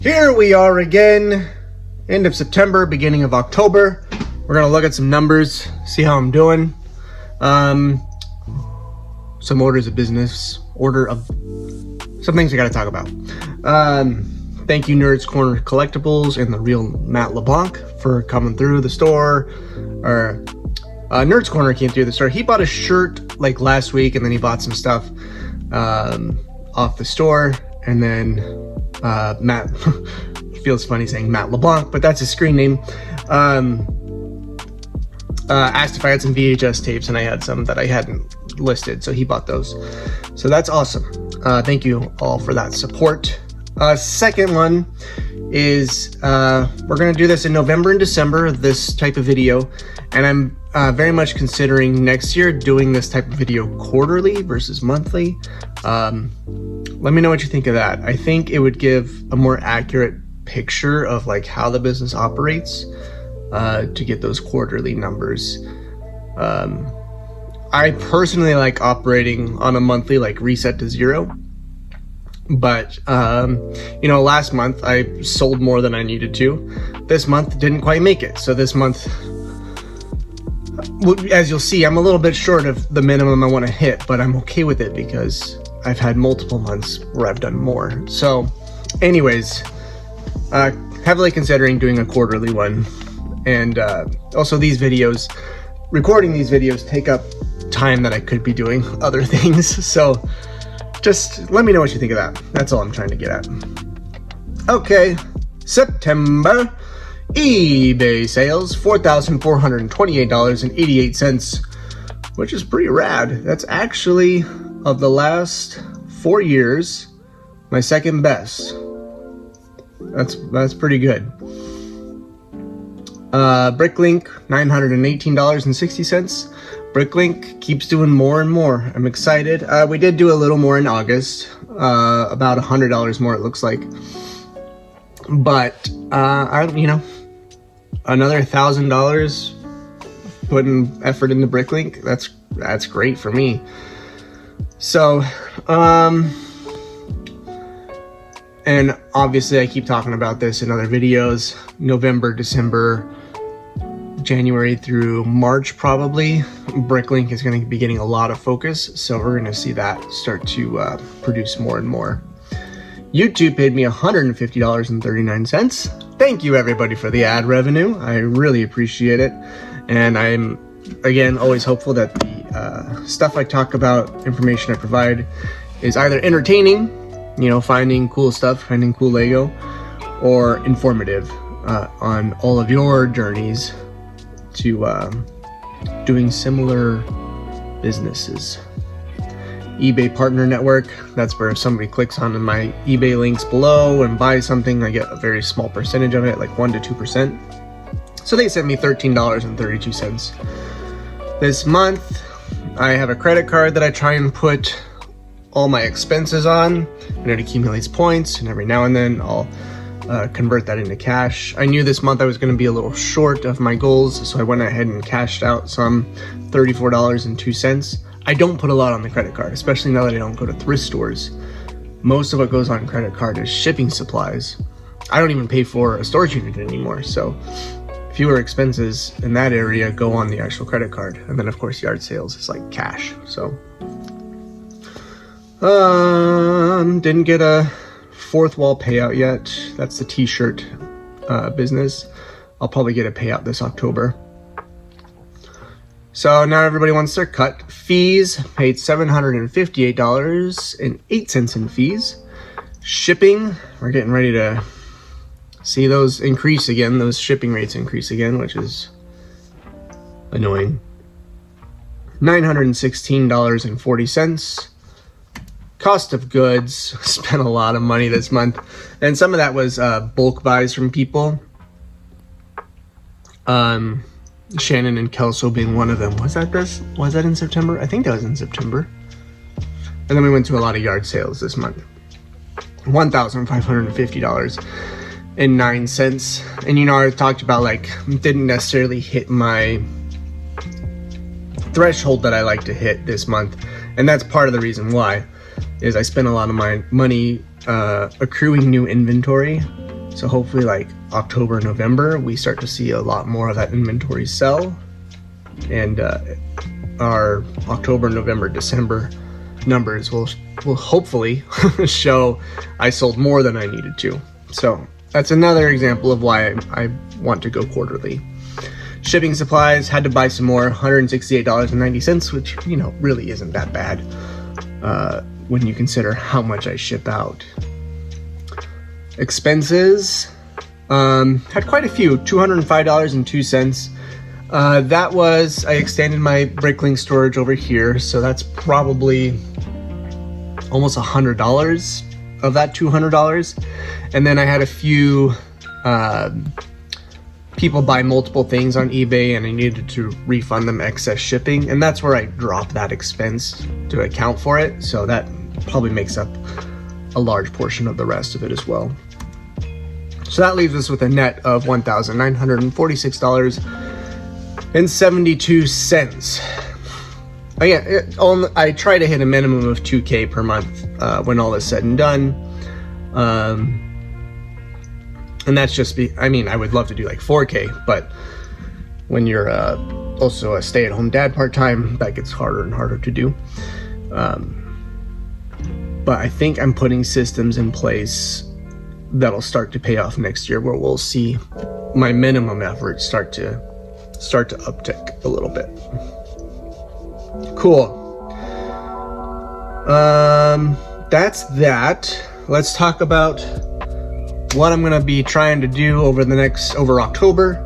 Here we are again, end of September, beginning of October. We're gonna look at some numbers, see how I'm doing. Some orders of business, some things I gotta talk about. Thank you Nerds Corner Collectibles and the real Matt LeBlanc for coming through the store. Nerds Corner came through the store. He bought a shirt like last week, and then he bought some stuff off the store, and then Matt feels funny saying Matt LeBlanc, but that's his screen name. Asked if I had some VHS tapes, and I had some that I hadn't listed, so he bought those. So that's awesome. Thank you all for that support. Second one is we're gonna do this in November and December, this type of video, and I'm very much considering next year doing this type of video quarterly versus monthly. Let me know what you think of that. I think it would give a more accurate picture of like how the business operates to get those quarterly numbers. I personally like operating on a monthly, like reset to zero. But, last month I sold more than I needed to. This month didn't quite make it. So this month, as you'll see, I'm a little bit short of the minimum I want to hit, but I'm okay with it because I've had multiple months where I've done more. So anyways, heavily considering doing a quarterly one. And also these videos, recording these videos take up time that I could be doing other things. So just let me know what you think of that. That's all I'm trying to get at. Okay, September eBay sales, $4,428.88, which is pretty rad. That's actually, of the last 4 years, my second best. That's pretty good. Bricklink, $918.60. Bricklink keeps doing more and more. I'm excited. We did do a little more in August, about $100 more it looks like. But another $1,000 putting effort into Bricklink. That's great for me. So, and obviously I keep talking about this in other videos. November, December, January through March probably, Bricklink is going to be getting a lot of focus, so we're going to see that start to produce more and more. YouTube paid me $150.39. Thank you everybody for the ad revenue. I really appreciate it, and I'm again always hopeful that the stuff I talk about, information I provide, is either entertaining, finding cool stuff, finding cool Lego, or informative on all of your journeys to doing similar businesses. eBay Partner Network, that's where if somebody clicks on my eBay links below and buys something, I get a very small percentage of it, like 1 to 2%. So they sent me $13.32. This month, I have a credit card that I try and put all my expenses on, and it accumulates points, and every now and then I'll convert that into cash. I knew this month I was going to be a little short of my goals, so I went ahead and cashed out some $34.02. I don't put a lot on the credit card, especially now that I don't go to thrift stores. Most of what goes on credit card is shipping supplies. I don't even pay for a storage unit anymore, so fewer expenses in that area go on the actual credit card. And then of course yard sales is like cash. So didn't get a fourth wall payout yet. That's the t-shirt business. I'll probably get a payout this October. So now everybody wants their cut. Fees, paid $758.08 in fees. Shipping, we're getting ready to see those increase again, those shipping rates increase again, which is annoying. $916.40. Cost of goods, spent a lot of money this month, and some of that was bulk buys from people. Shannon and Kelso being one of them. Was that in September? I think that was in September. And then we went to a lot of yard sales this month. $1,550.09. And I talked about didn't necessarily hit my threshold that I like to hit this month, and that's part of the reason why. Is I spent a lot of my money accruing new inventory So hopefully like October, November, we start to see a lot more of that inventory sell. And our October, November, December numbers will hopefully show I sold more than I needed to. So that's another example of why I want to go quarterly. Shipping supplies, had to buy some more, $168.90, which, you know, really isn't that bad when you consider how much I ship out. Expenses, had quite a few, $205.02. That was, I extended my Bricklink storage over here, so that's probably almost $100 of that $200. And then I had a few people buy multiple things on eBay and I needed to refund them excess shipping, and that's where I dropped that expense to account for it. So that probably makes up a large portion of the rest of it as well. So that leaves us with a net of $1,946.72. Again, I try to hit a minimum of 2K per month when all is said and done. And that's just I mean, I would love to do like 4K, but when you're also a stay-at-home dad part-time, that gets harder and harder to do. But I think I'm putting systems in place that'll start to pay off next year, where we'll see my minimum effort start to uptick a little bit. Cool. That's that. Let's talk about what I'm gonna be trying to do over October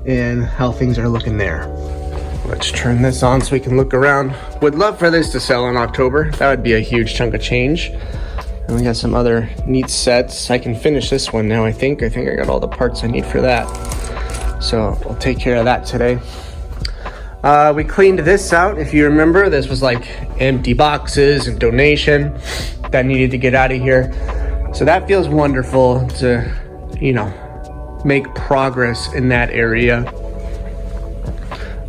and how things are looking there. Let's turn this on so we can look around. Would love for this to sell in October. That would be a huge chunk of change. And we got some other neat sets. I can finish this one now, I think. I got all the parts I need for that. So I'll take care of that today. We cleaned this out. If you remember, this was like empty boxes and donation that needed to get out of here. So that feels wonderful to, you know, make progress in that area.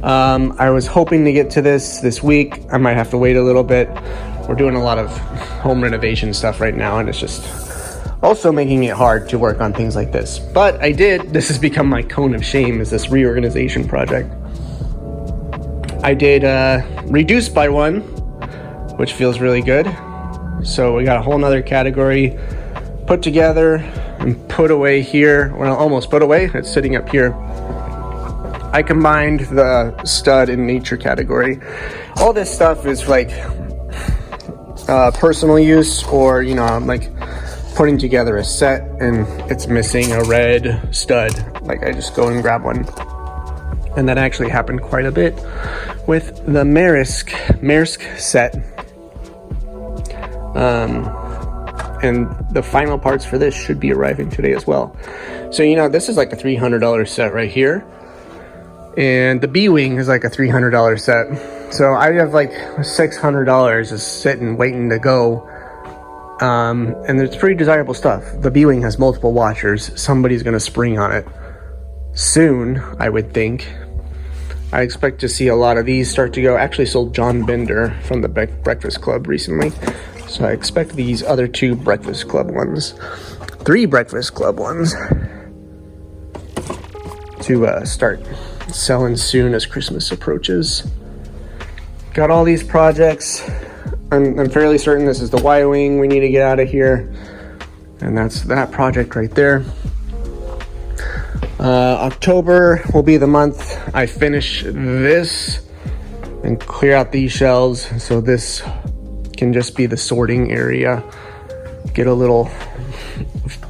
I was hoping to get to this week. I might have to wait a little bit. We're doing a lot of home renovation stuff right now, and it's just also making it hard to work on things like this. But I did. This has become my cone of shame, is this reorganization project. I did reduce by one, which feels really good. So we got a whole nother category put together and put away here. Well, almost put away. It's sitting up here. I combined the stud and nature category. All this stuff is like personal use, or, you know, I'm like putting together a set and it's missing a red stud. Like, I just go and grab one. And that actually happened quite a bit with the Maersk set. And the final parts for this should be arriving today as well. So, you know, this is like a $300 set right here. And the B-Wing is like a $300 set. So I have like $600 just sitting, waiting to go. And it's pretty desirable stuff. The B-Wing has multiple washers. Somebody's going to spring on it soon, I would think. I expect to see a lot of these start to go. Actually sold John Bender from the Breakfast Club recently. So I expect these other 3 Breakfast Club ones to start selling soon as Christmas approaches. Got all these projects. I'm fairly certain this is the Y-Wing we need to get out of here. And that's that project right there. October will be the month I finish this and clear out these shelves, so this can just be the sorting area. Get a little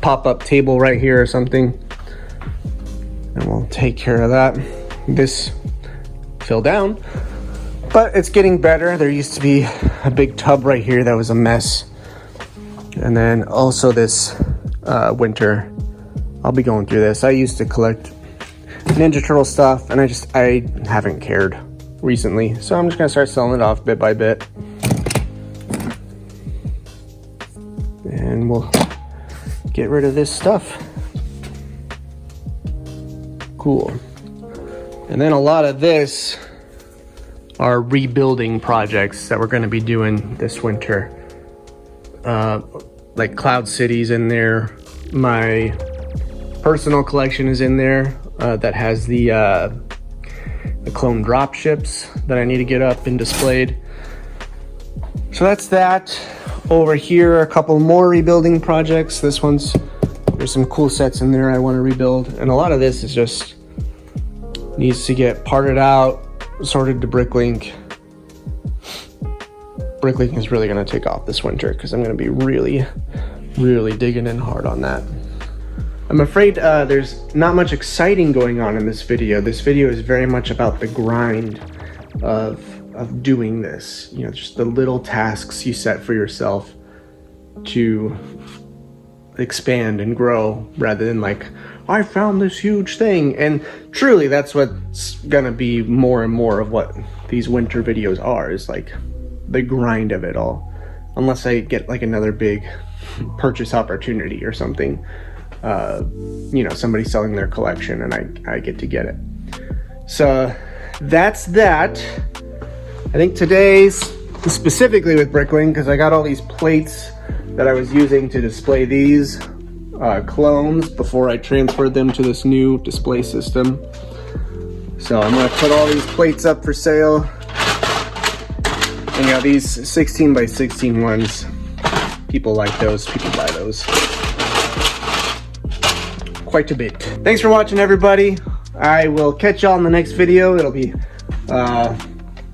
pop-up table right here or something, and we'll take care of that. This fell down, but it's getting better. There used to be a big tub right here that was a mess. And then also this winter, I'll be going through this. I used to collect Ninja Turtle stuff, and I haven't cared recently. So I'm just gonna start selling it off bit by bit. And we'll get rid of this stuff. Cool. And then a lot of this are rebuilding projects that we're gonna be doing this winter. Like Cloud City's in there. My personal collection is in there that has the clone drop ships that I need to get up and displayed. So that's that. Over here, a couple more rebuilding projects. There's some cool sets in there I want to rebuild, and a lot of this is just needs to get parted out, sorted to Bricklink. Bricklink is really going to take off this winter because I'm going to be really digging in hard on that. I'm afraid there's not much exciting going on in this video. This video is very much about the grind of doing this. You know, just the little tasks you set for yourself to expand and grow, rather than like, I found this huge thing. And truly, that's what's gonna be more and more of what these winter videos are, is like the grind of it all. Unless I get like another big purchase opportunity or something. You know, somebody selling their collection and I get to get it. So that's that. I think today's specifically with Bricklink, because I got all these plates that I was using to display these clones before I transferred them to this new display system. So I'm gonna put all these plates up for sale. And you know, these 16 by 16 ones, people like those, people buy those quite a bit. Thanks for watching, everybody. I will catch y'all in the next video. It'll be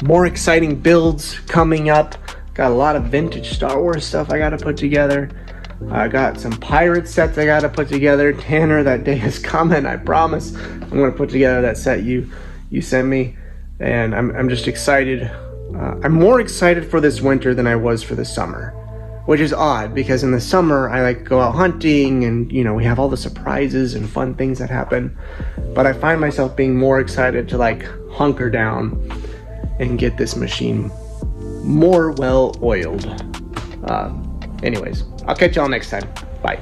more exciting builds coming up. Got a lot of vintage Star Wars stuff I gotta put together. I got some pirate sets I gotta put together. Tanner, that day is coming, I promise. I'm gonna put together that set you sent me, and I'm just excited. I'm more excited for this winter than I was for the summer, which is odd because in the summer I like go out hunting and, you know, we have all the surprises and fun things that happen. But I find myself being more excited to like hunker down and get this machine more well oiled. Anyways, I'll catch y'all next time. Bye.